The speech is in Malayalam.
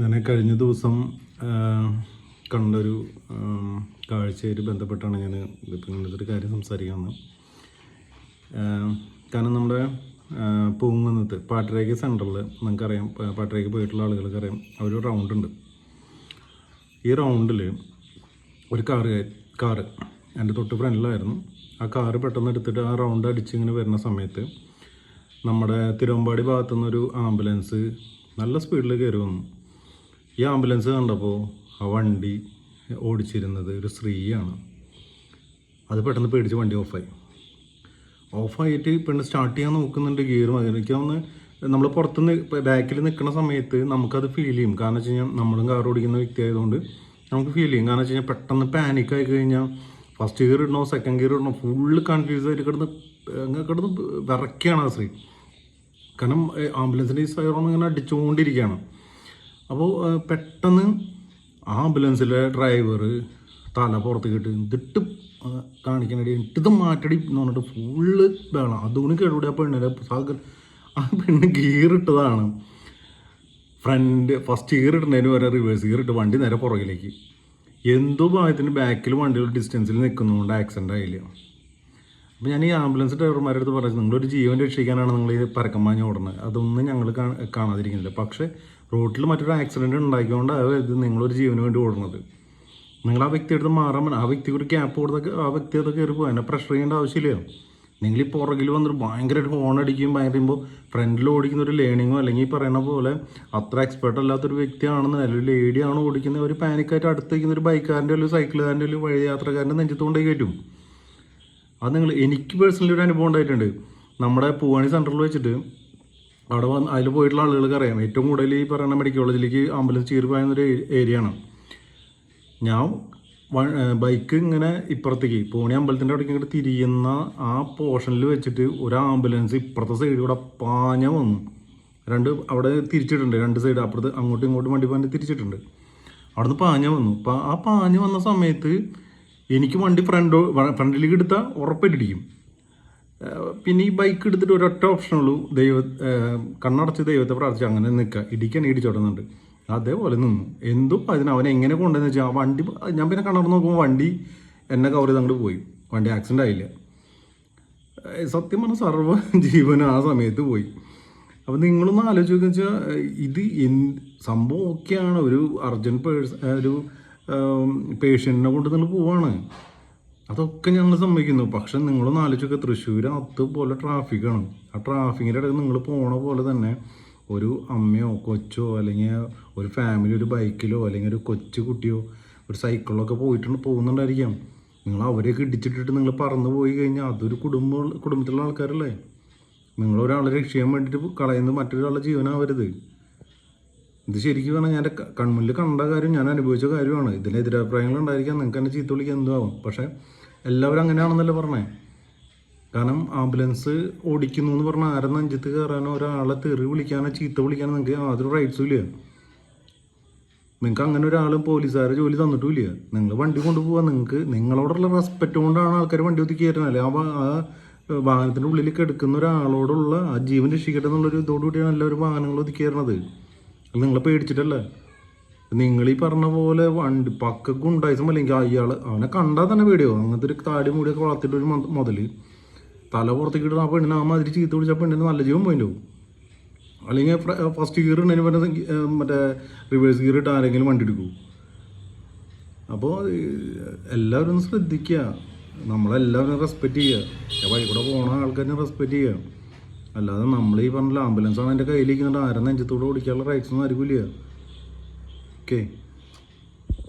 ഞാൻ കഴിഞ്ഞ ദിവസം കണ്ടൊരു കാഴ്ചയായിട്ട് ബന്ധപ്പെട്ടാണ് ഞാൻ ഇപ്പം ഇങ്ങനത്തെ ഒരു കാര്യം സംസാരിക്കുന്നത്. കാരണം നമ്മുടെ പൂങ്കുന്നത്ത് പാട്ടരേക്ക് സെൻറ്ററിൽ നിങ്ങൾക്കറിയാം, പാട്ടരേക്ക് പോയിട്ടുള്ള ആളുകൾക്കറിയാം, ഒരു റൗണ്ടുണ്ട്. ഈ റൗണ്ടിൽ ഒരു കാറ് എൻ്റെ തൊട്ട് ഫ്രണ്ടിലായിരുന്നു. ആ കാറ് പെട്ടെന്ന് എടുത്തിട്ട് ആ റൗണ്ട് അടിച്ച് ഇങ്ങനെ വരുന്ന സമയത്ത് നമ്മുടെ തിരുവമ്പാടി ഭാഗത്തുനിന്നൊരു ആംബുലൻസ് നല്ല സ്പീഡിൽ കയറി വന്നു. ഈ ആംബുലൻസ് കണ്ടപ്പോൾ ആ വണ്ടി ഓടിച്ചിരുന്നത് ഒരു സ്ത്രീയാണ്. അത് പെട്ടെന്ന് പേടിച്ച് വണ്ടി ഓഫായിട്ട് പെണ്ണ് സ്റ്റാർട്ട് ചെയ്യാൻ നോക്കുന്നുണ്ട്. ഗിയർ എനിക്കൊന്ന് നമ്മൾ പുറത്തുനിന്ന് ബാക്കിൽ നിൽക്കുന്ന സമയത്ത് നമുക്കത് ഫീൽ ചെയ്യും. കാരണം വെച്ച് കഴിഞ്ഞാൽ നമ്മളും കാർ ഓടിക്കുന്ന വ്യക്തി ആയതുകൊണ്ട് നമുക്ക് ഫീൽ ചെയ്യും. കാരണം വെച്ച് കഴിഞ്ഞാൽ പെട്ടെന്ന് പാനിക്കായി കഴിഞ്ഞാൽ ഫസ്റ്റ് ഗിയർ ഇടണോ സെക്കൻഡ് ഗിയർ ഇടണോ ഫുള്ള് കൺഫ്യൂസ് ആയിട്ട് കിടന്ന് വിറയ്ക്കുകയാണ് ആ സ്ത്രീ. കാരണം ആംബുലൻസിൻ്റെ ഈ സൈറോൺ ഇങ്ങനെ അടിച്ചുകൊണ്ടിരിക്കുകയാണ്. അപ്പോൾ പെട്ടെന്ന് ആംബുലൻസിലെ ഡ്രൈവർ തല പുറത്തേക്കിട്ട് ഇതിട്ട് കാണിക്കാനടി ഇത് മാറ്റടി എന്ന് പറഞ്ഞിട്ട് ഫുള്ള് വേണം. അതുകൊണ്ട് കേടുകൂടി ആ പെണ്ണിനെ ആ പെണ്ണ് ഗിയർ ഇട്ടതാണ്. ഫസ്റ്റ് ഗിയർ ഇടുന്നതിന് വരെ റിവേഴ്സ് ഗിയർ ഇട്ട് വണ്ടി നേരെ പുറകിലേക്ക്. എന്തോ ഭാഗത്തിന് ബാക്കിൽ വണ്ടികൾ ഡിസ്റ്റൻസിൽ നിൽക്കുന്നതുകൊണ്ട് ആക്സിഡൻ്റ് ആയില്ല. അപ്പോൾ ഞാൻ ഈ ആംബുലൻസ് ഡ്രൈവർമാരുടെ അടുത്ത് പറഞ്ഞു, നിങ്ങളൊരു ജീവൻ രക്ഷിക്കാനാണ് നിങ്ങൾ ഈ പരക്കമാഞ്ഞ് ഓടുന്നത്, അതൊന്നും ഞങ്ങൾ കാണാതിരിക്കുന്നില്ല. പക്ഷേ റോട്ടിൽ മറ്റൊരു ആക്സിഡൻറ്റ് ഉണ്ടാക്കിക്കൊണ്ടാണ് നിങ്ങളൊരു ജീവന് വേണ്ടി ഓടുന്നത്. നിങ്ങൾ ആ വ്യക്തി എടുത്ത് മാറാൻ ആ വ്യക്തിക്ക് ഒരു ക്യാപ്പ് കൊടുത്തൊക്കെ ആ വ്യക്തി അത് കയറി പോകും. അതിനെ പ്രഷർ ചെയ്യേണ്ട ആവശ്യമില്ല. നിങ്ങൾ ഈ പുറകിൽ വന്നിട്ട് ഭയങ്കരമായിട്ട് ഹോൺ അടിക്കും, ഭയങ്കര ഫ്രണ്ടിൽ ഓടിക്കുന്ന ഒരു ലേണിങ്ങോ അല്ലെങ്കിൽ ഈ പറയുന്ന പോലെ അത്ര എക്സ്പെർട്ട് അല്ലാത്തൊരു വ്യക്തിയാണെന്ന് അല്ലെങ്കിൽ ലേഡിയാണ് ഓടിക്കുന്നത്, ഒരു പാനിക്കായിട്ട് അടുത്ത് വയ്ക്കുന്ന ഒരു ബൈക്കാരൻ്റെ ഒരു സൈക്കിളുകാരൻ്റെ ഒരു വഴി യാത്രക്കാരൻ്റെ നെഞ്ചത്തുകൊണ്ടേ കയറ്റും. അത് എനിക്ക് പേഴ്സണലി ഒരു അനുഭവം ഉണ്ടായിട്ടുണ്ട്. നമ്മുടെ പൂവാണി സെൻറ്ററിൽ വെച്ചിട്ട് അവിടെ അതിൽ പോയിട്ടുള്ള ആളുകൾക്ക് അറിയാം, ഏറ്റവും കൂടുതൽ ഈ പറയുന്ന മെഡിക്കൽ കോളേജിലേക്ക് ആംബുലൻസ് കയറി പോയുന്നൊരു ഏരിയയാണ്. ഞാൻ ബൈക്ക് ഇങ്ങനെ ഇപ്പുറത്തേക്ക് പൂണി അമ്പലത്തിൻ്റെ അവിടേക്ക് ഇങ്ങോട്ട് തിരിയുന്ന ആ പോർഷനിൽ വെച്ചിട്ട് ഒരു ആംബുലൻസ് ഇപ്പുറത്തെ സൈഡിൽ കൂടെ പാഞ്ഞ വന്നു. അവിടെ തിരിച്ചിട്ടുണ്ട്, രണ്ട് സൈഡ് അപ്പുറത്ത് അങ്ങോട്ടും ഇങ്ങോട്ടും വണ്ടി പാഞ്ഞ് തിരിച്ചിട്ടുണ്ട്. അവിടെ നിന്ന് പാഞ്ഞ വന്നു. ആ പാഞ്ഞ് വന്ന സമയത്ത് എനിക്ക് വണ്ടി ഫ്രണ്ടിലേക്ക് എടുത്താൽ ഉറപ്പായിട്ടിരിക്കും. പിന്നെ ഈ ബൈക്ക് എടുത്തിട്ട് ഒരൊറ്റ ഓപ്ഷനുള്ളൂ, കണ്ണടച്ച് ദൈവത്തെ പ്രാർത്ഥിച്ച് അങ്ങനെ നിൽക്കുക, ഇടിച്ചോട്ടുന്നുണ്ട്. അതേപോലെ നിന്നു. എന്തോ അവനെ എങ്ങനെ കൊണ്ടുവന്ന് വെച്ചാൽ ആ വണ്ടി ഞാൻ പിന്നെ കണ്ണടന്ന് നോക്കുമ്പോൾ വണ്ടി എന്നെ കവർ ചെയ്ത് അങ്ങോട്ട് പോയി. വണ്ടി ആക്സിഡൻ്റ് ആയില്ല. സത്യം പറഞ്ഞാൽ സർവ്വ ജീവനും ആ സമയത്ത് പോയി. അപ്പോൾ നിങ്ങളൊന്ന് ആലോചിച്ച് വെച്ചാൽ ഇത് സംഭവം ഓക്കെയാണ്, ഒരു അർജൻറ്റ് ഒരു പേഷ്യൻറ്റിനെ കൊണ്ട് നിങ്ങൾ പോവാണ്, അതൊക്കെ ഞങ്ങൾ സമ്മതിക്കുന്നു. പക്ഷെ നിങ്ങളൊന്ന് ആലോചിച്ചൊക്കെ തൃശ്ശൂർ അതുപോലെ ട്രാഫിക്കാണ്. ആ ട്രാഫിക്കിൻ്റെ ഇടയ്ക്ക് നിങ്ങൾ പോണ പോലെ തന്നെ ഒരു അമ്മയോ കൊച്ചോ അല്ലെങ്കിൽ ഒരു ഫാമിലി ഒരു ബൈക്കിലോ അല്ലെങ്കിൽ ഒരു കൊച്ചു കുട്ടിയോ ഒരു സൈക്കിളിലോ ഒക്കെ പോകുന്നുണ്ടായിരിക്കാം. നിങ്ങൾ അവരെയൊക്കെ ഇടിച്ചിട്ടിട്ട് നിങ്ങൾ പറന്ന് പോയി കഴിഞ്ഞാൽ അതൊരു കുടുംബത്തിലുള്ള ആൾക്കാരല്ലേ. നിങ്ങളൊരാളെ രക്ഷിക്കാൻ വേണ്ടിയിട്ട് കളയുന്നത് മറ്റൊരാളുടെ ജീവനാവരുത്. ഇത് ശരിക്കും പറഞ്ഞാൽ ഞാൻ കൺമുന്നിൽ കണ്ട കാര്യം, ഞാൻ അനുഭവിച്ച കാര്യമാണ്. ഇതിന് എതിരഭിപ്രായങ്ങൾ ഉണ്ടായിരിക്കാം, നിങ്ങൾക്ക് തന്നെ ചീത്ത വിളിക്കാൻ എന്താവും. പക്ഷേ എല്ലാവരും അങ്ങനെയാണെന്നല്ലേ പറഞ്ഞേ. കാരണം ആംബുലൻസ് ഓടിക്കുന്നു എന്ന് പറഞ്ഞാൽ ആരെ നെഞ്ചത്ത് കയറാനോ ഒരാളെ തെറി വിളിക്കാനോ ചീത്ത വിളിക്കാനോ നിങ്ങൾക്ക് യാതൊരു റൈറ്റ്സും ഇല്ല. നിങ്ങൾക്ക് അങ്ങനെ ഒരാളും പോലീസുകാരെ ജോലി തന്നിട്ടുമില്ല. നിങ്ങൾ വണ്ടി കൊണ്ടുപോകാൻ നിങ്ങൾക്ക് നിങ്ങളോടുള്ള റെസ്പെക്റ്റ് കൊണ്ടാണ് ആൾക്കാർ വണ്ടി ഒതുക്കി കയറുന്നത്. ആ വാഹനത്തിൻ്റെ ഉള്ളിലേക്ക് എടുക്കുന്ന ഒരാളോടുള്ള ആ ജീവൻ രക്ഷിക്കട്ടെ എന്നുള്ളൊരു ഇതോടുകൂടിയാണ് എല്ലാവരും വാഹനങ്ങൾ ഒതുക്കി കയറണത്. നിങ്ങളെ പേടിച്ചിട്ടല്ലേ. നിങ്ങൾ ഈ പറഞ്ഞ പോലെ വണ്ടി പക്കൊക്കെ ഉണ്ടായിസം അല്ലെങ്കിൽ അവനെ കണ്ടാൽ തന്നെ പേടിയോ. അങ്ങനത്തെ ഒരു താടി മൂടിയൊക്കെ വളർത്തിയിട്ടൊരു മുതൽ തല പുറത്തേക്ക് ഇടുന്ന ആ പെണ്ണിന് ആ മാതിരി ചീത്ത പിടിച്ച പെണ്ണിന് നല്ല ജീവൻ പോയിട്ടോ. അല്ലെങ്കിൽ ഫസ്റ്റ് ഗിയർ ഇടുന്നതിന് പറഞ്ഞ മറ്റേ റിവേഴ്സ് ഗിയർ ഇട്ട് ആരെങ്കിലും വണ്ടി എടുക്കൂ. അപ്പോൾ എല്ലാവരും ഒന്ന് ശ്രദ്ധിക്കുക, നമ്മളെല്ലാവരും റെസ്പെക്റ്റ് ചെയ്യുക, വഴി കൂടെ പോണ ആൾക്കാരെ റെസ്പെക്റ്റ് ചെയ്യുക. അല്ലാതെ നമ്മൾ ഈ പറഞ്ഞ ആംബുലൻസാണ് എൻ്റെ കയ്യിലിരിക്കുന്നുണ്ട് ആരെ നെഞ്ചത്തോടെ ഓടിക്കാനുള്ള റൈറ്റ്സൊന്നും ആർക്കില്ല. ഓക്കെ.